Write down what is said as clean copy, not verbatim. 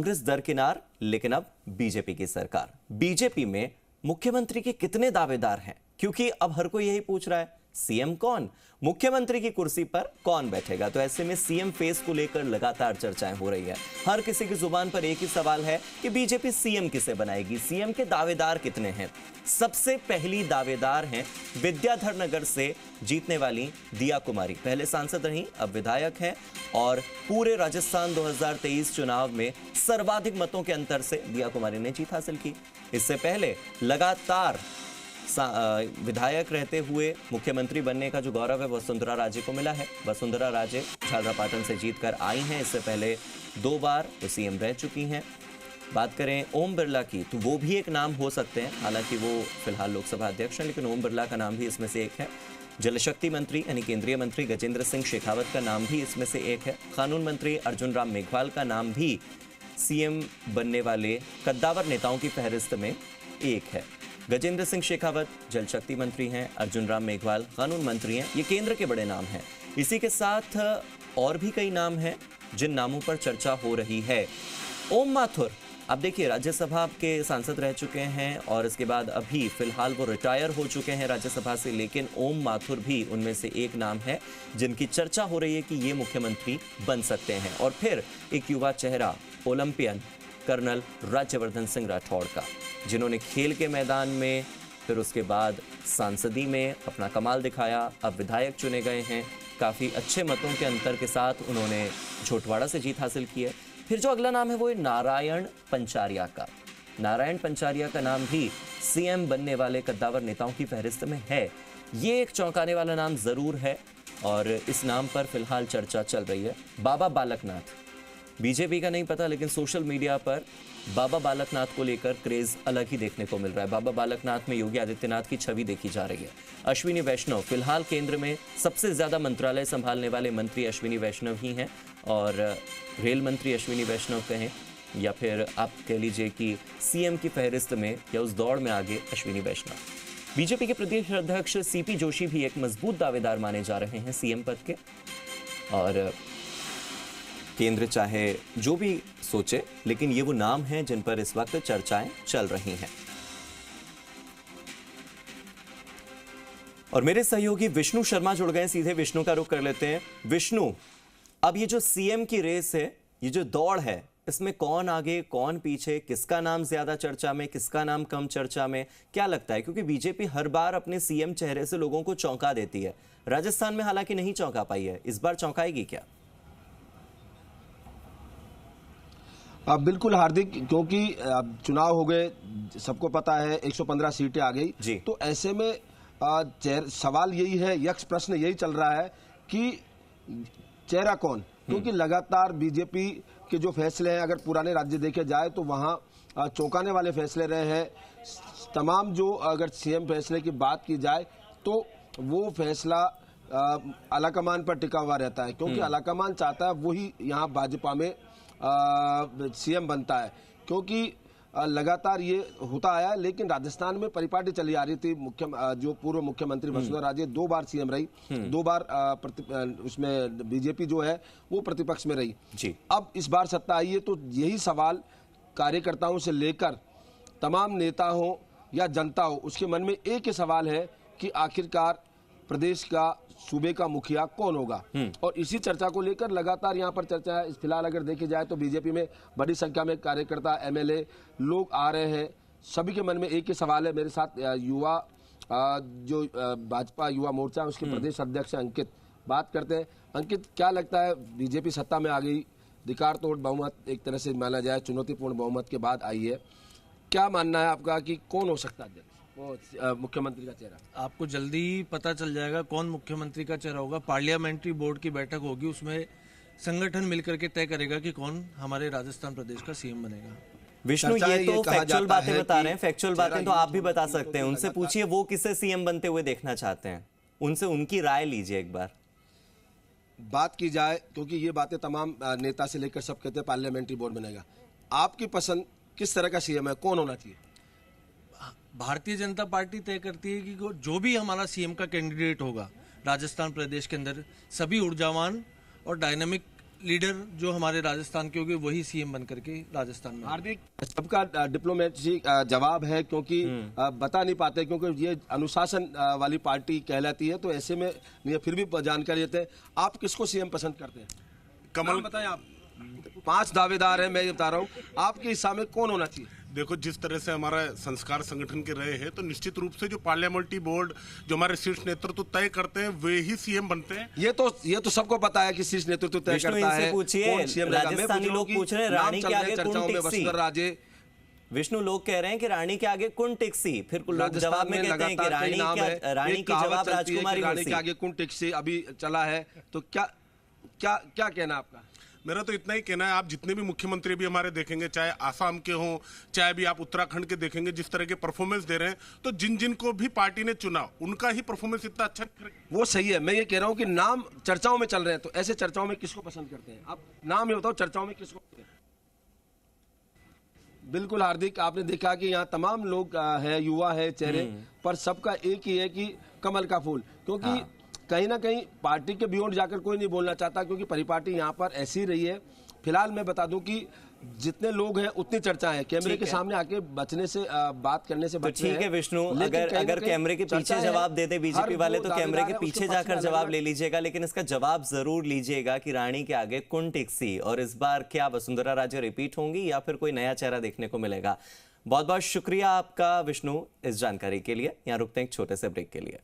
कांग्रेस दरकिनार, लेकिन अब बीजेपी की सरकार। बीजेपी में मुख्यमंत्री के कितने दावेदार हैं? क्योंकि अब हर कोई यही पूछ रहा है, सीएम कौन, मुख्यमंत्री की कुर्सी पर कौन बैठेगा। तो ऐसे में सीएम फेस को लेकर लगातार चर्चाएं हो रही है। हर किसी की जुबान पर एक ही सवाल है कि बीजेपी सीएम किसे बनाएगी, सीएम के दावेदार कितने हैं। सबसे पहली दावेदार हैं विद्याधर नगर से जीतने वाली दिया कुमारी। पहले सांसद रही, अब विधायक हैं और पूरे राजस्थान 2023 चुनाव में सर्वाधिक मतों के अंतर से दिया कुमारी ने जीत हासिल की। इससे पहले लगातार विधायक रहते हुए मुख्यमंत्री बनने का जो गौरव है वसुंधरा राजे को मिला है। वसुंधरा राजे झालरापाटन से जीतकर आई हैं। इससे पहले 2 बार वो सीएम रह चुकी हैं। बात करें ओम बिरला की, तो वो भी एक नाम हो सकते हैं। हालांकि वो फिलहाल लोकसभा अध्यक्ष हैं, लेकिन ओम बिरला का नाम भी इसमें से एक है। जल शक्ति मंत्री यानी केंद्रीय मंत्री गजेंद्र सिंह शेखावत का नाम भी इसमें से एक है। कानून मंत्री अर्जुन राम मेघवाल का नाम भी सीएम बनने वाले कद्दावर नेताओं की फहरिस्त में एक है। गजेंद्र सिंह शेखावत जल शक्ति मंत्री हैं, अर्जुन राम मेघवाल कानून मंत्री हैं। ये केंद्र के बड़े नाम हैं। इसी के साथ और भी कई नाम हैं जिन नामों पर चर्चा हो रही है। ओम माथुर, आप देखिए राज्यसभा के सांसद रह चुके हैं और इसके बाद अभी फिलहाल वो रिटायर हो चुके हैं राज्यसभा से, लेकिन ओम माथुर भी उनमें से एक नाम है जिनकी चर्चा हो रही है कि ये मुख्यमंत्री बन सकते हैं। और फिर एक युवा चेहरा ओलंपियन कर्नल राज्यवर्धन सिंह राठौड़ का, जिन्होंने खेल के मैदान में फिर उसके बाद सांसदी में अपना कमाल दिखाया, अब विधायक चुने गए हैं। काफ़ी अच्छे मतों के अंतर के साथ उन्होंने झोटवाड़ा से जीत हासिल की है। फिर जो अगला नाम है वो है नारायण पंचारिया का। नारायण पंचारिया का नाम भी सीएम बनने वाले कद्दावर नेताओं की फहरिस्त में है। ये एक चौंकाने वाला नाम ज़रूर है और इस नाम पर फिलहाल चर्चा चल रही है। बाबा बालकनाथ, बीजेपी का नहीं पता, लेकिन सोशल मीडिया पर बाबा बालकनाथ को लेकर क्रेज अलग ही देखने को मिल रहा है। बाबा बालकनाथ में योगी आदित्यनाथ की छवि देखी जा रही है। अश्विनी वैष्णव फिलहाल केंद्र में सबसे ज्यादा मंत्रालय संभालने वाले मंत्री अश्विनी वैष्णव ही हैं और रेल मंत्री अश्विनी वैष्णव कहें या फिर आप कह लीजिए कि सीएम की फहरिस्त में या उस दौड़ में आगे अश्विनी वैष्णव। बीजेपी के प्रदेश अध्यक्ष सीपी जोशी भी एक मजबूत दावेदार माने जा रहे हैं सीएम पद के। और केंद्र चाहे जो भी सोचे, लेकिन ये वो नाम हैं जिन पर इस वक्त चर्चाएं चल रही हैं। और मेरे सहयोगी विष्णु शर्मा जुड़ गए, सीधे विष्णु का रुख कर लेते हैं। विष्णु, अब ये जो सीएम की रेस है, ये जो दौड़ है, इसमें कौन आगे कौन पीछे, किसका नाम ज्यादा चर्चा में, किसका नाम कम चर्चा में, क्या लगता है? क्योंकि बीजेपी हर बार अपने सीएम चेहरे से लोगों को चौंका देती है। राजस्थान में हालांकि नहीं चौंका पाई है, इस बार चौंकाएगी क्या? बिल्कुल हार्दिक, क्योंकि चुनाव हो गए, सबको पता है 115 सीटें आ गई, तो ऐसे में सवाल यही है, यक्ष प्रश्न यही चल रहा है कि चेहरा कौन। क्योंकि लगातार बीजेपी के जो फैसले हैं, अगर पुराने राज्य देखे जाए तो वहां चौंकाने वाले फैसले रहे हैं। तमाम जो अगर सीएम फैसले की बात की जाए तो वो फैसला आलाकमान पर टिका हुआ रहता है, क्योंकि आलाकमान चाहता है वही यहाँ भाजपा में सीएम बनता है। क्योंकि लगातार ये होता आया, लेकिन राजस्थान में परिपाटी चली आ रही थी। जो पूर्व मुख्यमंत्री वसुंधरा राजे 2 बार सीएम रही, 2 बार उसमें बीजेपी जो है वो प्रतिपक्ष में रही जी। अब इस बार सत्ता आई है, तो यही सवाल कार्यकर्ताओं से लेकर तमाम नेता हो या जनता हो, उसके मन में एक ही सवाल है कि आखिरकार प्रदेश का, सूबे का मुखिया कौन होगा। और इसी चर्चा को लेकर लगातार यहाँ पर चर्चा है। फिलहाल अगर देखे जाए तो बीजेपी में बड़ी संख्या में कार्यकर्ता, एमएलए लोग आ रहे हैं। सभी के मन में एक ही सवाल है। मेरे साथ युवा जो भाजपा युवा मोर्चा उसके प्रदेश अध्यक्ष अंकित, बात करते हैं। अंकित, क्या लगता है, बीजेपी सत्ता में आ गई, अधिकार तोड़ बहुमत एक तरह से माना जाए, चुनौतीपूर्ण बहुमत के बाद आई है, क्या मानना है आपका कि कौन हो सकता है मुख्यमंत्री का चेहरा? आपको जल्दी पता चल जाएगा कौन मुख्यमंत्री का चेहरा होगा। पार्लियामेंट्री बोर्ड की बैठक होगी, उसमें संगठन मिलकर के तय करेगा कि कौन हमारे राजस्थान प्रदेश का सीएम बनेगा। विष्णु, ये तो फैक्चुअल बातें बता रहे हैं, फैक्चुअल बातें तो आप भी बता सकते हैं। उनसे पूछिए वो किसे सीएम बनते हुए देखना चाहते हैं, उनसे उनकी राय लीजिए एक बार। बात की जाए, क्योंकि ये बातें तमाम नेता से लेकर सब कहते हैं पार्लियामेंट्री बोर्ड बनेगा। आपकी पसंद किस तरह का सीएम है, कौन होना चाहिए? भारतीय जनता पार्टी तय करती है कि जो भी हमारा सीएम का कैंडिडेट होगा राजस्थान प्रदेश के अंदर, सभी ऊर्जावान और डायनामिक लीडर जो हमारे राजस्थान के होंगे वही सीएम बन करके राजस्थान में। हार्दिक, सबका डिप्लोमेसी जवाब है, क्योंकि बता नहीं पाते, क्योंकि ये अनुशासन वाली पार्टी कहलाती है। तो ऐसे में ये फिर भी जानकारी देते हैं। आप किसको सीएम पसंद करते हैं? कमल बताएं आप। 5 दावेदार हैं, मैं ये बता रहा हूँ, आपके हिसाब में कौन होना चाहिए? देखो, जिस तरह से हमारा संस्कार संगठन के रहे हैं, तो निश्चित रूप से जो पार्लियामेंट्री बोर्ड जो हमारे शीर्ष नेतृत्व तय करते हैं वे ही सीएम बनते हैं। ये तो सबको पता है कि शीर्ष नेतृत्व तय करता है कौन सीएम। राजस्थानी लोग पूछ रहे हैं रानी के आगे कौन टिकसी? राजे विष्णु, लोग कह रहे हैं कि रानी के आगे कौन टिकसी, फिर लोग जवाब में कहते हैं कि रानी की जवाब राजकुमारी रानी के आगे कौन टिकसी अभी चला है। तो क्या कहना आपका? मेरा तो इतना ही कहना है, आप जितने भी मुख्यमंत्री भी हमारे देखेंगे, चाहे आसाम के हों, चाहे भी आप उत्तराखंड के देखेंगे, जिस तरह के परफॉर्मेंस दे रहे हैं, तो जिन को भी पार्टी ने चुना उनका ही परफॉर्मेंस इतना अच्छा। वो सही है, मैं ये कह रहा हूँ कि नाम चर्चाओं में चल रहे हैं, तो ऐसे चर्चाओं में किसको पसंद करते हैं आप? नाम ये बताओ, चर्चाओं में किसको? बिल्कुल हार्दिक, आपने देखा कि यहाँ तमाम लोग है, युवा है चेहरे, पर सबका एक ही है कि कमल का फूल। क्योंकि कहीं ना कहीं पार्टी के बियॉन्ड जाकर कोई नहीं बोलना चाहता, क्योंकि परिपाटी यहाँ पर ऐसी रही है। फिलहाल मैं बता दूं कि जितने लोग हैं उतनी चर्चा है, कैमरे के सामने आके बचने से, बात करने से बचने हैं। ठीक है विष्णु, अगर कैमरे के पीछे जवाब दे दे बीजेपी वाले तो कैमरे के पीछे जाकर जवाब ले लीजिएगा, लेकिन इसका जवाब जरूर लीजिएगा कि रानी के आगे कौन टिकसी, और इस बार क्या वसुंधरा राजे रिपीट होंगी या फिर कोई नया चेहरा देखने को मिलेगा। बहुत बहुत शुक्रिया आपका विष्णु इस जानकारी के लिए। यहाँ रुकते हैं एक छोटे से ब्रेक के लिए।